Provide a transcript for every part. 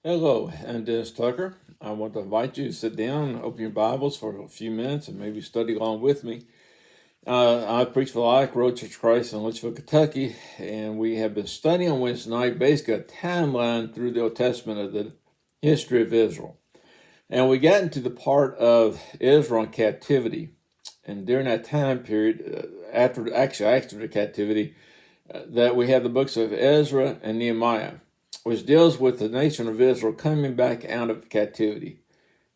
Hello, I'm Dennis Tucker. I want to invite you to sit down, open your Bibles for a few minutes, and maybe study along with me. I preach for Lilac, Road Church of Christ in Litchfield, Kentucky, and we have been studying on Wednesday night basically a timeline through the Old Testament of the history of Israel. And we got into the part of Israel in captivity. And during that time period, after the captivity, that we have the books of Ezra and Nehemiah, which deals with the nation of Israel coming back out of captivity.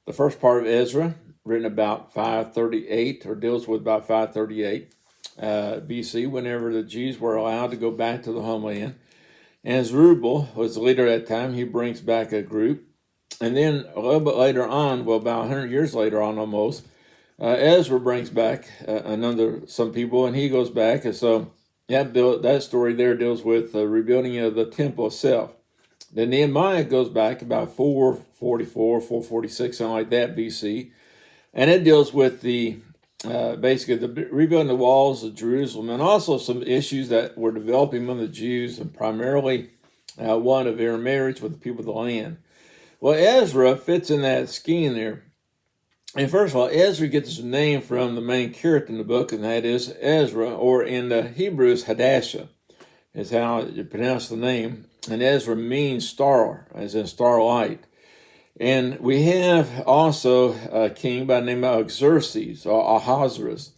The first part of Ezra, written about 538, or deals with about 538 BC, whenever the Jews were allowed to go back to the homeland. And Zerubbabel was the leader at that time. He brings back a group. And then a little bit later on, well, about 100 years later on almost, Ezra brings back some people, and he goes back. And so that story there deals with the rebuilding of the temple itself. Then Nehemiah goes back about 444, 446, something like that BC, and it deals with basically the rebuilding the walls of Jerusalem, and also some issues that were developing among the Jews, and primarily one of intermarriage with the people of the land. Well, Ezra fits in that scheme there. And first of all, Ezra gets his name from the main character in the book, and that is Ezra, or in the Hebrew is Hadassah, is how you pronounce the name. And Ezra means star, as in starlight. And we have also a king by the name of Xerxes, or Ahasuerus.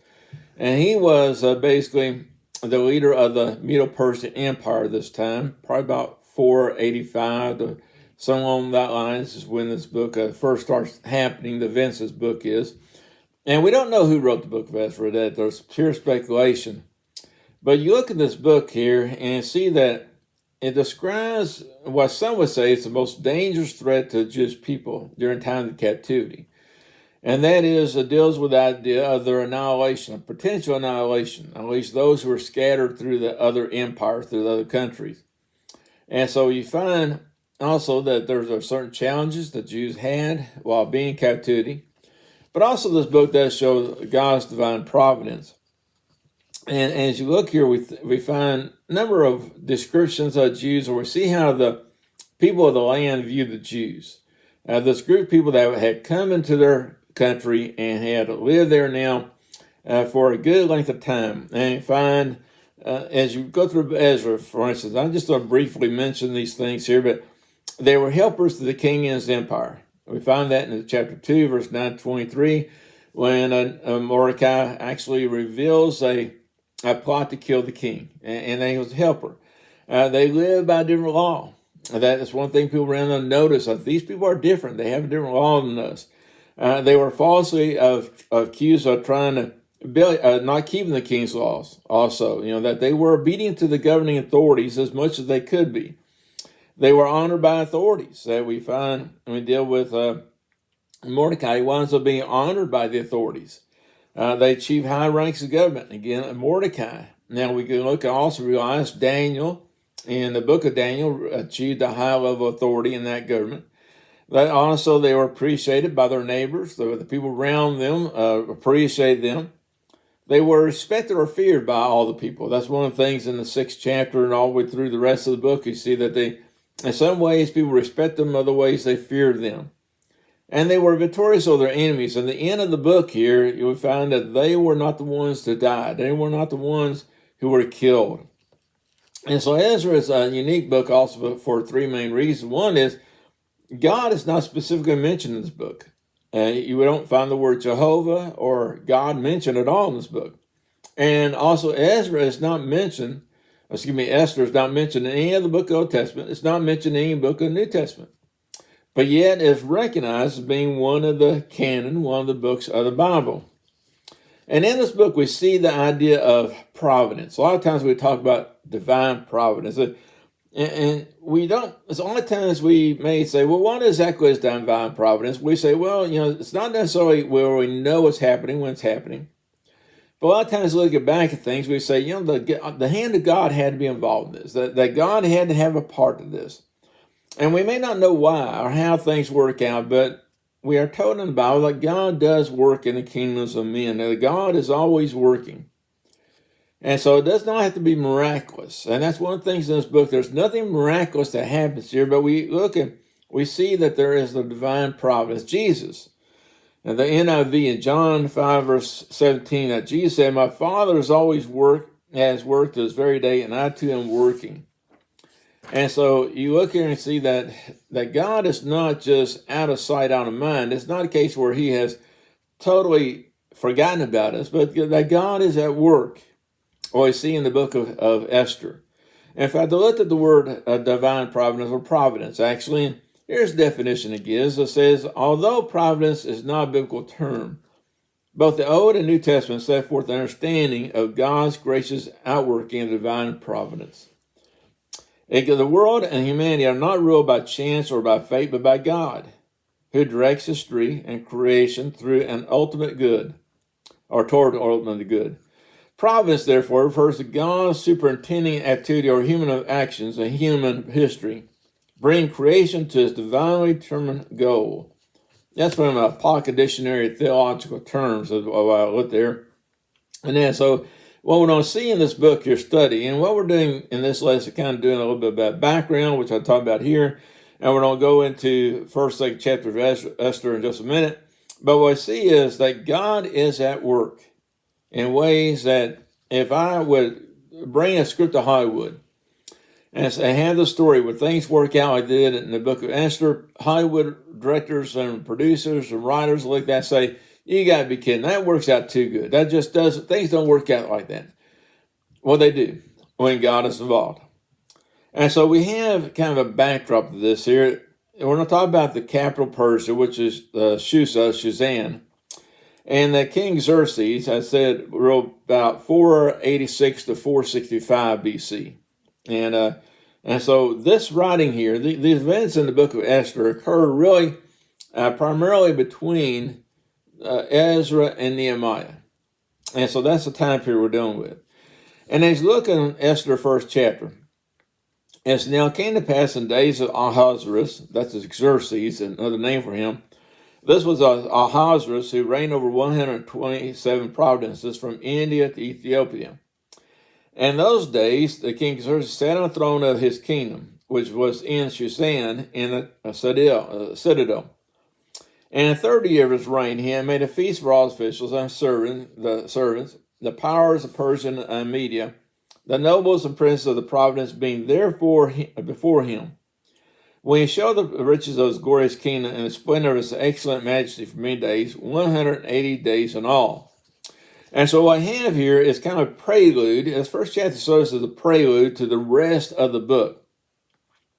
And he was basically the leader of the Medo-Persian Empire this time, probably about 485 to somewhere along that line. This is when this book first starts happening, the events this book is. And we don't know who wrote the book of Ezra, that there's pure speculation. But you look at this book here and see that it describes what some would say is the most dangerous threat to Jewish people during times of captivity. And that is, it deals with the idea of their annihilation, a potential annihilation, at least those who are scattered through the other empires, through the other countries. And so you find also that there are certain challenges that Jews had while being in captivity. But also this book does show God's divine providence. And as you look here, we find a number of descriptions of Jews, or we see how the people of the land view the Jews. This group of people that had come into their country and had lived there now for a good length of time. And you find, as you go through Ezra, for instance, I'm just going to briefly mention these things here, but they were helpers to the king and his empire. We find that in chapter 2, verse 9-23, when Mordecai actually reveals a plot to kill the king, and he was a helper. They live by a different law. That is one thing people around them notice. These people are different. They have a different law than us. They were falsely accused of trying to not keeping the king's laws. Also, that they were obedient to the governing authorities as much as they could be. They were honored by authorities. That we find when we deal with Mordecai. He winds up being honored by the authorities. They achieve high ranks of government. Again, Mordecai. Now we can look and also realize Daniel, in the book of Daniel, achieved a high level of authority in that government. That also, they were appreciated by their neighbors. The people around them appreciated them. They were respected or feared by all the people. That's one of the things in the 6th chapter and all the way through the rest of the book. You see that in some ways, people respect them, other ways they feared them. And they were victorious over their enemies. And the end of the book here, you will find that they were not the ones to die. They were not the ones who were killed. And so Ezra is a unique book also for three main reasons. One is God is not specifically mentioned in this book. You don't find the word Jehovah or God mentioned at all in this book. And also Esther is not mentioned in any of the book of the Old Testament. It's not mentioned in any book of the New Testament. But yet is recognized as being one of the canon, one of the books of the Bible. And in this book, we see the idea of providence. A lot of times we talk about divine providence. And we don't, it's only times we may say, well, what exactly is divine providence? We say, well, it's not necessarily where we know what's happening when it's happening. But a lot of times looking back at things, we say, the hand of God had to be involved in this, that God had to have a part of this. And we may not know why or how things work out, but we are told in the Bible that God does work in the kingdoms of men, that God is always working. And so it does not have to be miraculous. And that's one of the things in this book. There's nothing miraculous that happens here, but we look and we see that there is the divine providence. Jesus, and the NIV in John 5, verse 17, that Jesus said, "My Father has worked this very day, and I too am working." And so you look here and see that God is not just out of sight, out of mind. It's not a case where he has totally forgotten about us, but that God is at work. Well, we see in the book of Esther. In fact, I looked at the word divine providence or providence, actually, and here's the definition it gives. It says, although providence is not a biblical term, both the Old and New Testament set forth the understanding of God's gracious outworking of divine providence. The world and humanity are not ruled by chance or by fate, but by God, who directs history and creation through an ultimate good, or toward ultimate good. Providence, therefore, refers to God's superintending activity or human actions and human history, bringing creation to its divinely determined goal. That's from a pocket dictionary of theological terms of what I looked there. And then, so what we're going to see in this book you're studying, and what we're doing in this lesson, kind of doing a little bit about background, which I'll talk about here, and we're going to go into first, second chapter of Esther in just a minute. But what I see is that God is at work in ways that if I would bring a script to Hollywood and have the story where things work out like they did in the book of Esther, Hollywood directors and producers and writers like that say, you got to be kidding. That works out too good. That just doesn't, things don't work out like that. Well, they do when God is involved. And so we have kind of a backdrop to this here. We're going to talk about the capital Persia, which is Shushan. And that King Xerxes, I said, wrote about 486 to 465 BC. And so this writing here, these events in the book of Esther occur really primarily between Ezra and Nehemiah. And so that's the time period we're dealing with. And as you look in Esther first chapter, as now came to pass in days of Ahasuerus, that's Xerxes, another name for him. This was Ahasuerus who reigned over 127 provinces from India to Ethiopia. And those days, the king Xerxes sat on the throne of his kingdom, which was in Shushan, in a citadel. And in the third year of his reign, he had made a feast for all his officials and servants, the powers of Persia and Media, the nobles and princes of the province being therefore before him. When he showed the riches of his glorious kingdom and the splendor of his excellent majesty for many days, 180 days in all. And so what I have here is kind of a prelude. This first chapter serves as a prelude to the rest of the book.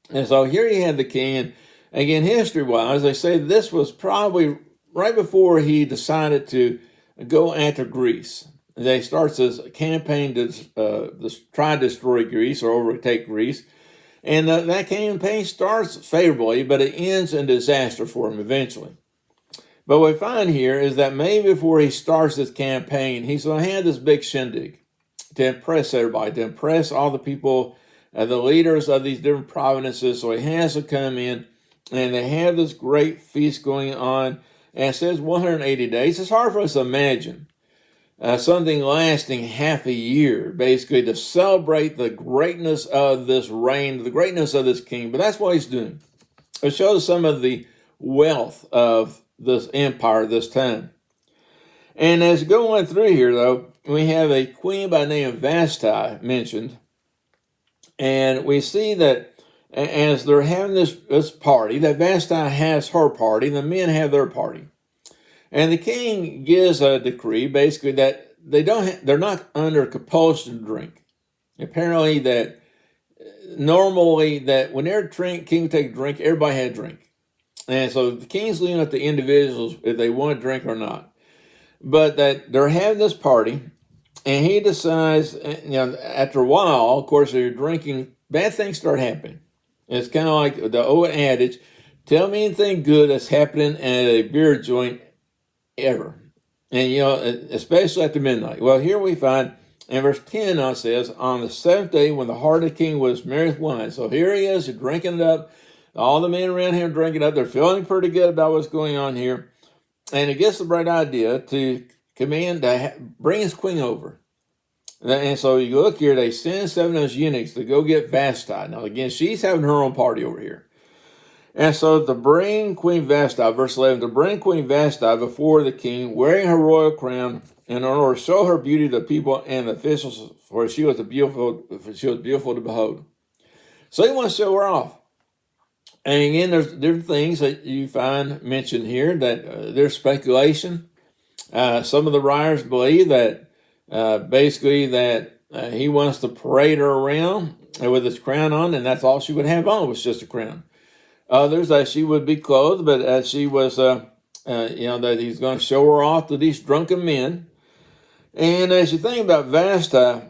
And so here you have the king, and again, history-wise, they say this was probably right before he decided to go after Greece. They starts this campaign to try to destroy Greece or overtake Greece. And that campaign starts favorably, but it ends in disaster for him eventually. But what we find here is that maybe before he starts this campaign, he's going to have this big shindig to impress everybody, to impress all the people, the leaders of these different provinces. So he has to come in, and they have this great feast going on. And it says 180 days. It's hard for us to imagine something lasting half a year, basically, to celebrate the greatness of this reign, the greatness of this king. But that's what he's doing. It shows some of the wealth of this empire this time. And as going through here, though, we have a queen by the name of Vashti mentioned. And we see that as they're having this party, that Vashti has her party, and the men have their party. And the king gives a decree, basically, that they're not under compulsion to drink. Apparently, that normally that when they're king take a drink, everybody had a drink. And so the king's leaving up to individuals if they want to drink or not. But that they're having this party, and he decides, after a while, of course, if you're drinking, bad things start happening. It's kind of like the old adage, tell me anything good that's happening at a beer joint ever. And, especially after midnight. Well, here we find, in verse 10 now it says, on the seventh day when the heart of the king was merry with wine. So here he is, drinking it up. All the men around him drinking up. They're feeling pretty good about what's going on here. And he gets the bright idea to command to bring his queen over. And so you look here, they send 7 of those eunuchs to go get Vashti. Now, again, she's having her own party over here. And so to bring Queen Vashti, verse 11, to bring Queen Vashti before the king, wearing her royal crown, in order to show her beauty to the people and the officials, for she was beautiful to behold. So he wants to show her off. And again, there's different things that you find mentioned here that there's speculation. Some of the writers believe that basically that he wants to parade her around with his crown on, and that's all she would have on was just a crown. Others that she would be clothed, but as she was, that he's going to show her off to these drunken men. And as you think about Vashti,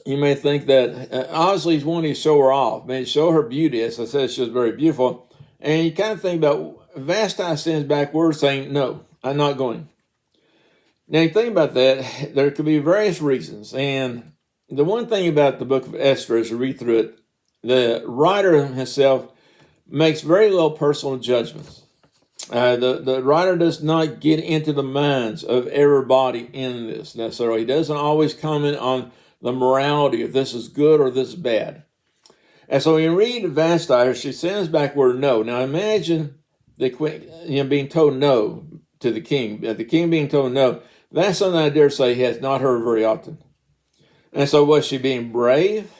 you may think that obviously he's wanting to show her off, show her beauty. As I said, she was very beautiful. And you kind of think about Vashti sends back word saying, no, I'm not going. Now, you think about that, there could be various reasons. And the one thing about the book of Esther, as you read through it, the writer himself makes very little personal judgments. The writer does not get into the minds of everybody in this necessarily. He doesn't always comment on the morality if this is good or this is bad. And so when you read Vashti, she sends back word no. Now imagine the queen being told no to the king. The king being told no. That's something I dare say he has not heard very often. And so was she being brave?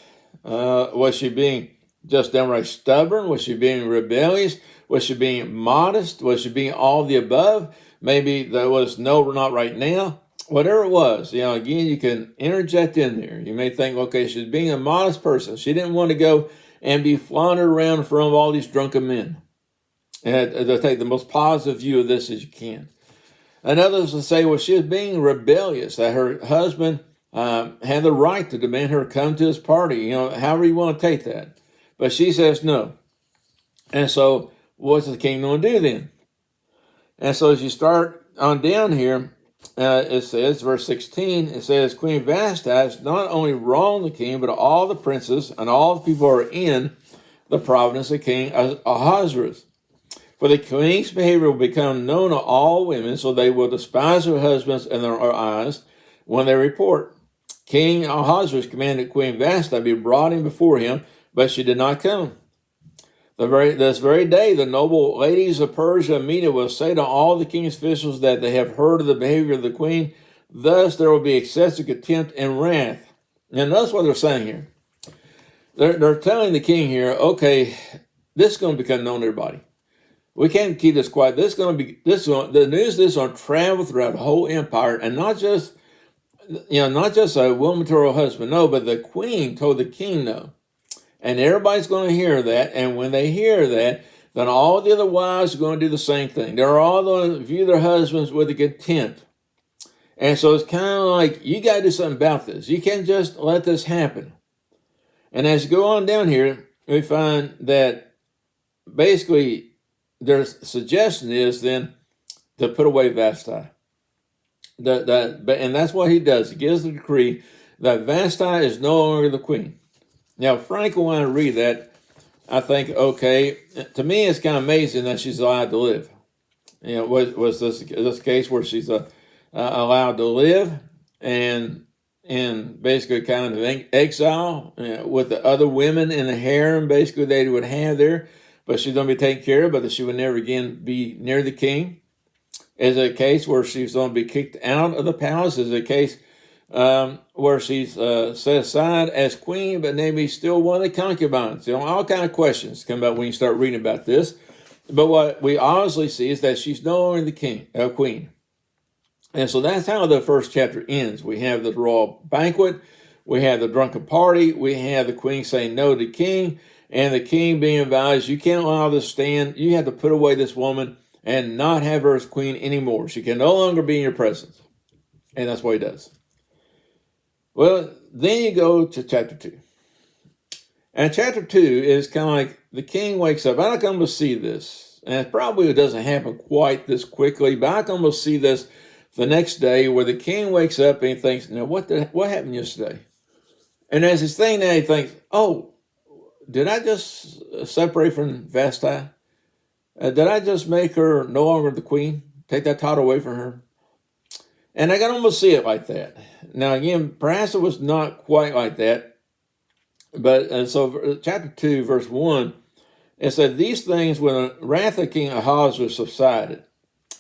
Was she being just downright stubborn? Was she being rebellious? Was she being modest? Was she being all the above? Maybe there was no, not right now. Whatever it was, again, you can interject in there. You may think, okay, she's being a modest person. She didn't want to go and be flaunted around in front of all these drunken men. And to take the most positive view of this as you can. And others will say, well, she was being rebellious, that her husband had the right to demand her come to his party, however you want to take that. But she says no. And so what's the king going to do then? And so as you start on down here, it says, verse 16, it says, Queen Vashti has not only wronged the king, but all the princes and all the people who are in the province of King Ahasuerus. For the king's behavior will become known to all women, so they will despise their husbands in their eyes when they report. King Ahasuerus commanded Queen Vashti to be brought in before him, but she did not come. This very day, the noble ladies of Persia and Media will say to all the king's officials that they have heard of the behavior of the queen. Thus, there will be excessive contempt and wrath. And that's what they're saying here. They're telling the king here, okay, this is going to become known to everybody. We can't keep this quiet. The news is going to travel throughout the whole empire, and not just a woman to her husband, no, but the queen told the king no. And everybody's going to hear that. And when they hear that, then all the other wives are going to do the same thing. They're all going to view their husbands with a contempt. And so it's kind of like, you got to do something about this. You can't just let this happen. And as you go on down here, we find that basically their suggestion is then to put away Vashti. And that's what he does. He gives the decree that Vashti is no longer the queen. Now, frankly, when I read that, I think, okay, to me, it's kind of amazing that she's allowed to live. Was this case where she's allowed to live and basically kind of exile with the other women in the harem, basically they would have there, but she's going to be taken care of, but that she would never again be near the king? Is it a case where she's going to be kicked out of the palace? Is it a case where she's set aside as queen, but maybe still one of the concubines? All kind of questions come up when you start reading about this. But what we obviously see is that she's no longer the queen. And so that's how the first chapter ends. We have the royal banquet, we have the drunken party, we have the queen saying no to the king, and the king being advised, you can't allow this to stand, you have to put away this woman and not have her as queen anymore. She can no longer be in your presence. And that's what he does. Well, then you go to chapter 2. And chapter 2 is kind of like the king wakes up. I can almost see this. And it probably doesn't happen quite this quickly, but I can almost see this the next day where the king wakes up and he thinks, now what happened yesterday? And as he's thinking that, he thinks, oh, did I just separate from Vashti? Did I just make her no longer the queen? Take that title away from her? And I can almost see it like that. Now, again, perhaps it was not quite like that. But so chapter 2, verse 1, It said, these things, when the wrath of King Ahaz was subsided.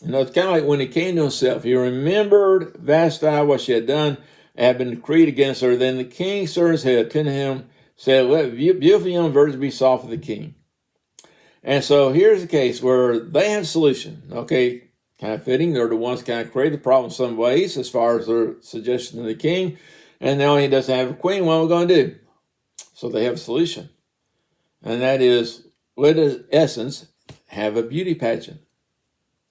It's kind of like when he came to himself. He remembered Vashti, what she had done, had been decreed against her. Then the king turned his head to him, said, let beautiful young virgins be sought for the king. And so here's the case where they have a solution. Okay, kind of fitting. They're the ones kind of create the problem in some ways as far as their suggestion to the king. And now he doesn't have a queen. What are we going to do? So they have a solution. And that is, let the essence have a beauty pageant.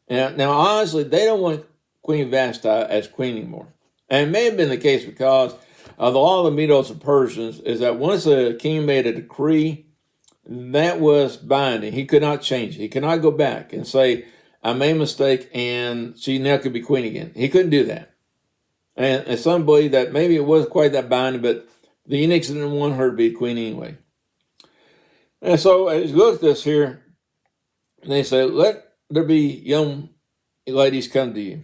Now, honestly, they don't want Queen Vashti as queen anymore. And it may have been the case because of the law of the Medes and Persians is that once a king made a decree, that was binding. He could not change it. He could not go back and say, I made a mistake and she now could be queen again. He couldn't do that. And some believe that maybe it wasn't quite that binding, but the eunuchs didn't want her to be queen anyway. And so as you look at this here, they say, let there be young ladies come to you.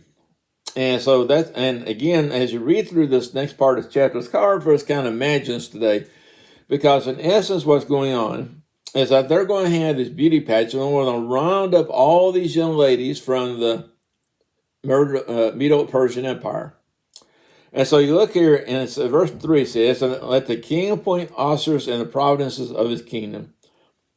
And so and again, as you read through this next part of the chapter, it's hard for us to kind of imagine this today, because in essence what's going on is that they're going to have this beauty pageant, and we're going to round up all these young ladies from the Medo-Persian Empire. And so you look here, and it's verse 3 says, let the king appoint officers in the provinces of his kingdom,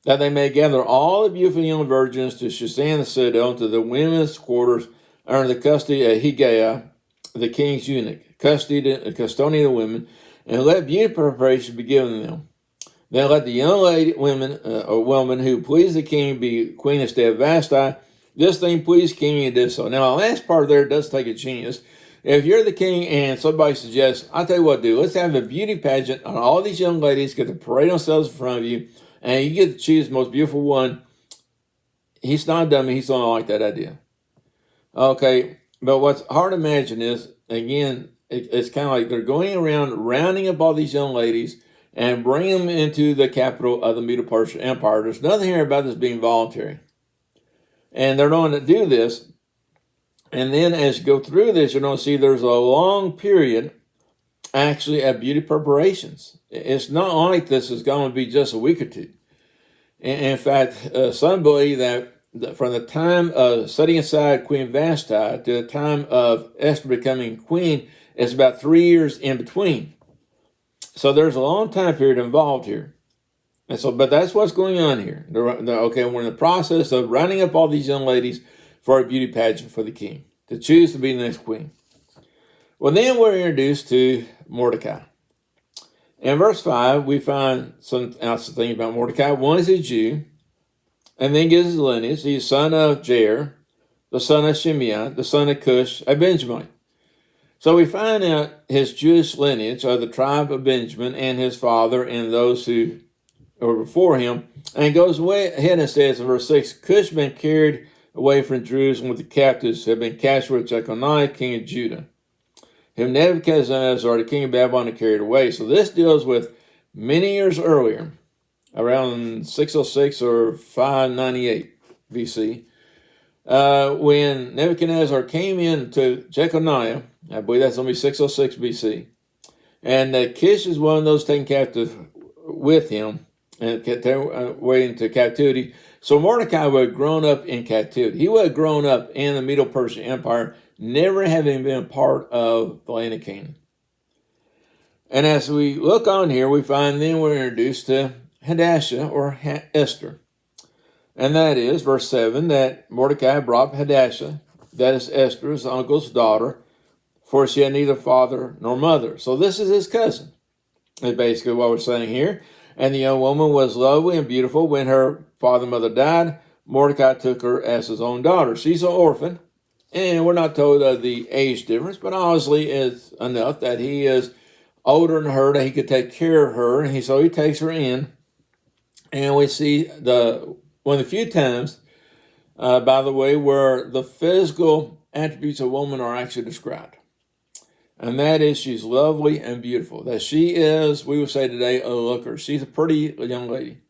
that they may gather all the beautiful young virgins to Shushan the citadel, to the women's quarters, under the custody of Hegai, the king's eunuch, custodian of the women, and let beauty preparation be given them. Then let the young woman who please the king be queen instead of Vashti. This thing pleased king, and did so. Now, the last part there does take a genius. If you're the king and somebody suggests, I'll tell you what to do. Let's have a beauty pageant on all these young ladies, get to parade themselves in front of you, and you get to choose the most beautiful one. He's not a dummy. He's not like that idea. Okay, but what's hard to imagine is, again, it's kind of like they're going around rounding up all these young ladies and bringing them into the capital of the Medo-Persian Empire. There's nothing here about this being voluntary. And they're going to do this. And then as you go through this, you're going to see there's a long period actually of beauty preparations. It's not like this is going to be just a week or two. In fact, some believe that from the time of setting aside Queen Vashti to the time of Esther becoming queen, it's about 3 years in between. So there's a long time period involved here. And so, but that's what's going on here. Okay, we're in the process of rounding up all these young ladies for a beauty pageant for the king to choose to be the next queen. Well, then we're introduced to Mordecai. In verse 5, we find some else to think about Mordecai. One is a Jew, and then gives his lineage. He's son of Jair, the son of Shimeah, the son of Cush, a Benjamite. So we find out his Jewish lineage of the tribe of Benjamin and his father and those who were before him. And it goes way ahead and says in verse 6, Cush had been carried away from Jerusalem with the captives who had been captured with Jeconiah, king of Judah, whom Nebuchadnezzar, the king of Babylon, had carried away. So this deals with many years earlier, around 606 or 598 BC, when Nebuchadnezzar came in to Jeconiah. I believe that's going to be 606 BC. And Kish is one of those taken captive with him and waiting to captivity. So Mordecai would have grown up in captivity. He would have grown up in the Medo-Persian Empire, never having been part of the land of Canaan. And as we look on here, we find then we're introduced to Hadassah or Esther. And that is, verse 7, that Mordecai brought Hadassah, that is Esther's uncle's daughter, for she had neither father nor mother. So this is his cousin, is basically what we're saying here. And the young woman was lovely and beautiful. When her father and mother died, Mordecai took her as his own daughter. She's an orphan, and we're not told of the age difference, but obviously it's enough that he is older than her, that he could take care of her. And so he takes her in, and we see one of the few times, by the way, where the physical attributes of a woman are actually described. And that is, she's lovely and beautiful. That she is, we would say today, a looker. She's a pretty young lady.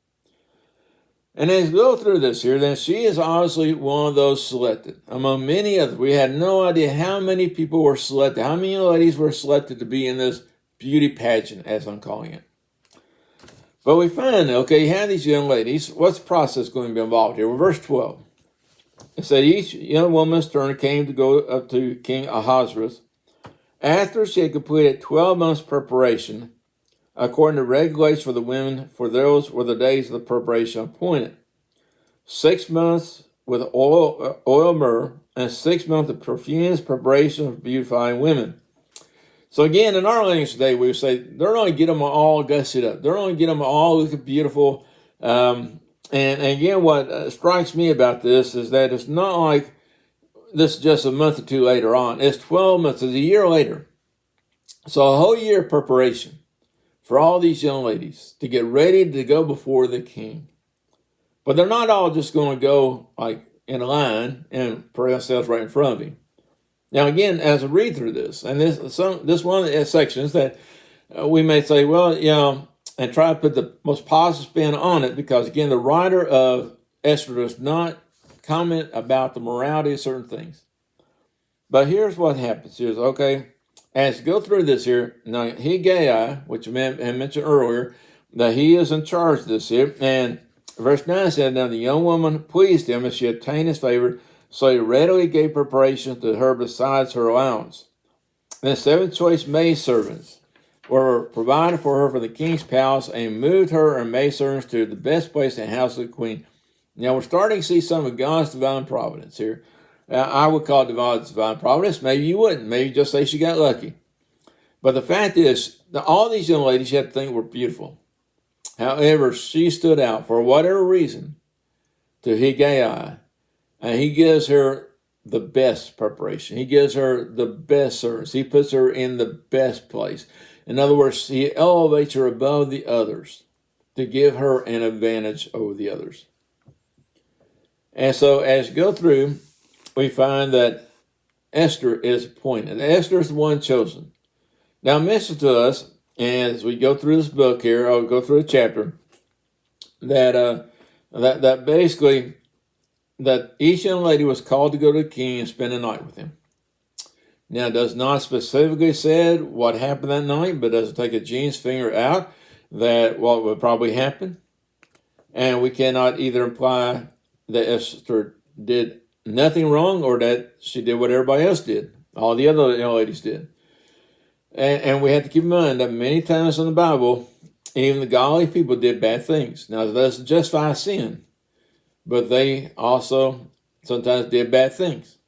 And as we go through this here, then she is obviously one of those selected. Among many others, we had no idea how many people were selected, how many ladies were selected to be in this beauty pageant, as I'm calling it. But we find, okay, you have these young ladies. What's the process going to be involved here? Well, verse 12. It said, each young woman's turn came to go up to King Ahasuerus after she had completed 12 months' preparation, according to regulations for the women, for those were the days of the preparation appointed. 6 months with oil myrrh, and 6 months of perfumes, preparation of beautifying women. So again, in our language today, we would say they're going to get them all gussied up. They're going to get them all looking beautiful. And again, what strikes me about this is that it's not like this is just a month or two later on. It's 12 months. It's a year later. So a whole year of preparation for all these young ladies to get ready to go before the king. But they're not all just going to go like in a line and put themselves right in front of him. Now, again, as I read through this, and this one of the sections that we may say, well, and try to put the most positive spin on it, because, again, the writer of Esther does not comment about the morality of certain things. But here's what happens. Here's, okay, as you go through this here, now, Hegai, which I mentioned earlier, that he is in charge of this here, and verse 9 said, now the young woman pleased him as she obtained his favor, so he readily gave preparations to her besides her allowance. Then 7 choice maidservants were provided for her from the king's palace, and moved her and maidservants to the best place in the house of the queen. Now we're starting to see some of God's divine providence here. I would call it God's divine providence. Maybe you wouldn't. Maybe just say she got lucky. But the fact is, that all these young ladies you have to think were beautiful. However, she stood out for whatever reason to Hegai. And he gives her the best preparation. He gives her the best service. He puts her in the best place. In other words, he elevates her above the others to give her an advantage over the others. And so as you go through, we find that Esther is appointed. Esther is the one chosen. Now, it mentions to us, and as we go through this book here, I'll go through a chapter, that basically, that each young lady was called to go to the king and spend a night with him. Now, it does not specifically say what happened that night, but does take a gene's finger out that what would probably happen. And we cannot either imply that Esther did nothing wrong or that she did what everybody else did, all the other young ladies did. And we have to keep in mind that many times in the Bible, even the godly people did bad things. Now, it doesn't justify sin, but they also sometimes did bad things.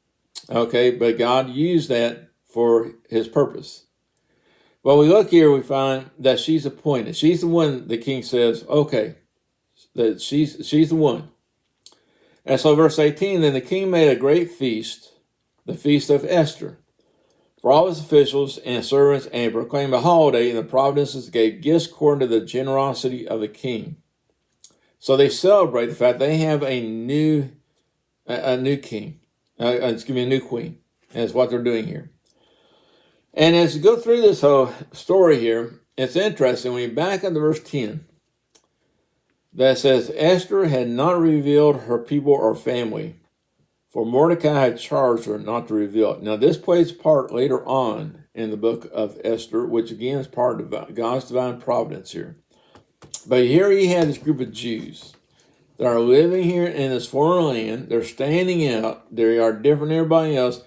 Okay, but God used that for his purpose. Well, we look here, we find that she's appointed. She's the one the king says, okay, that she's the one. And so verse 18, then the king made a great feast, the feast of Esther, for all his officials and servants, and proclaimed a holiday, and the providences gave gifts according to the generosity of the king. So they celebrate the fact they have a new king, a new queen. That's what they're doing here. And as you go through this whole story here, it's interesting when you back up to verse 10, that says, Esther had not revealed her people or family, for Mordecai had charged her not to reveal it. Now, this plays a part later on in the book of Esther, which again is part of God's divine providence here. But here you have this group of Jews that are living here in this foreign land. They're standing out. They are different than everybody else.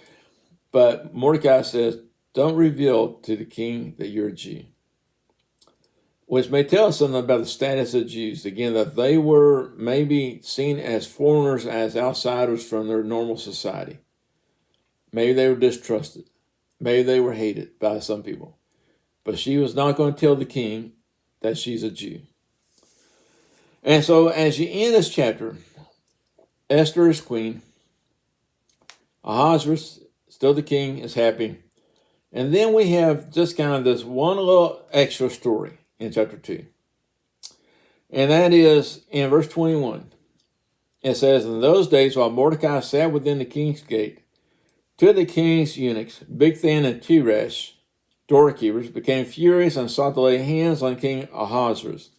But Mordecai says, don't reveal to the king that you're a Jew. Which may tell us something about the status of Jews. Again, that they were maybe seen as foreigners, as outsiders from their normal society. Maybe they were distrusted. Maybe they were hated by some people. But she was not going to tell the king that she's a Jew. And so as you end this chapter, Esther is queen. Ahasuerus, still the king, is happy. And then we have just kind of this one little extra story in chapter 2. And that is in verse 21. It says, in those days while Mordecai sat within the king's gate, two of the king's eunuchs, Bigthan and Teresh, doorkeepers, became furious and sought to lay hands on King Ahasuerus.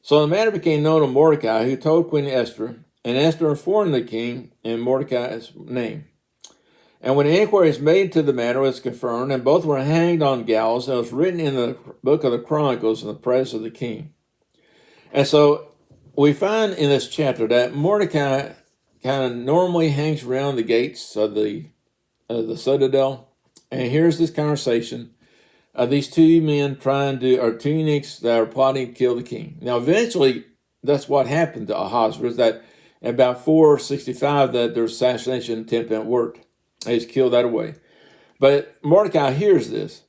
So the matter became known to Mordecai, who told Queen Esther, and Esther informed the king in Mordecai's name. And when inquiries made to the matter was confirmed, and both were hanged on gallows, and it was written in the book of the Chronicles in the presence of the king. And so we find in this chapter that Mordecai kind of normally hangs around the gates of the citadel. And here's this conversation of these two men or two eunuchs that are plotting to kill the king. Now, eventually, that's what happened to Ahasuerus, that about 465 that their assassination attempt worked. He's killed that away. But Mordecai hears this.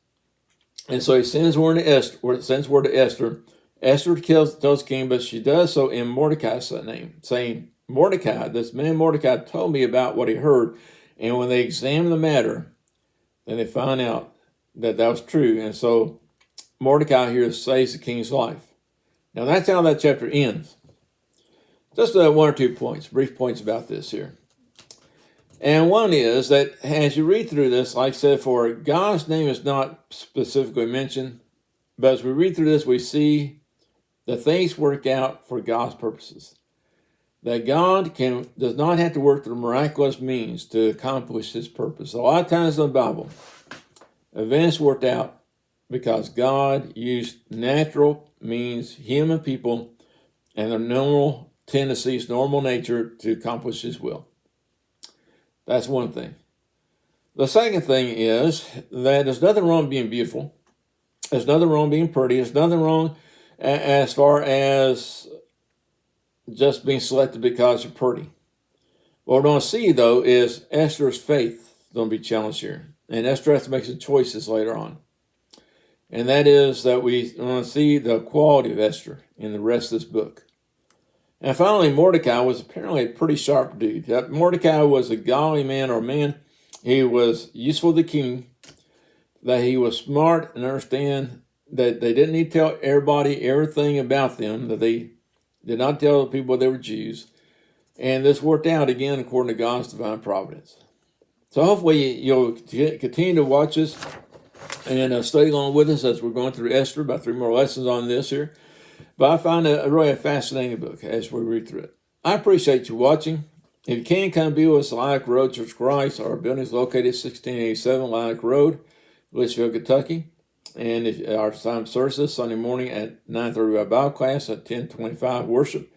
And so he sends word to Esther. Esther tells the king, but she does so in Mordecai's name, saying, Mordecai, this man Mordecai told me about what he heard. And when they examine the matter, then they find out that was true. And so Mordecai here saves the king's life. Now that's how that chapter ends. Just one or 2 points, brief points about this here. And one is that as you read through this, like I said, for God's name is not specifically mentioned, but as we read through this, we see that things work out for God's purposes. That God does not have to work through miraculous means to accomplish his purpose. A lot of times in the Bible, events worked out because God used natural means, human people, and their normal tendencies, normal nature to accomplish his will. That's one thing. The second thing is that there's nothing wrong being beautiful. There's nothing wrong being pretty. There's nothing wrong as far as just being selected because you're pretty. What we're going to see, though, is Esther's faith going to be challenged here. And Esther has to make some choices later on. And that is that we want to see the quality of Esther in the rest of this book. And finally, Mordecai was apparently a pretty sharp dude. Mordecai was a godly man or man. He was useful to the king, that he was smart and understand that they didn't need to tell everybody everything about them, that they did not tell the people they were Jews. And this worked out again according to God's divine providence. So hopefully you'll continue to watch us and study along with us as we're going through Esther, about 3 more lessons on this here. But I find it really a fascinating book as we read through it. I appreciate you watching. If you can, come be with us at Lilac Road, Church of Christ. Our building is located at 1687 Lilac Road, Litchfield, Kentucky. And our time services Sunday morning at 9:30 by Bible class, at 10:25 worship.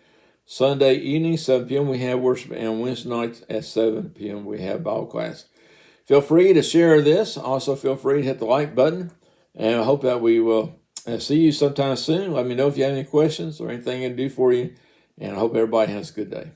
Sunday evening, 7 p.m. we have worship, and Wednesday nights at 7 p.m. we have Bible class. Feel free to share this. Also, feel free to hit the like button. And I hope that we will see you sometime soon. Let me know if you have any questions or anything I can do for you. And I hope everybody has a good day.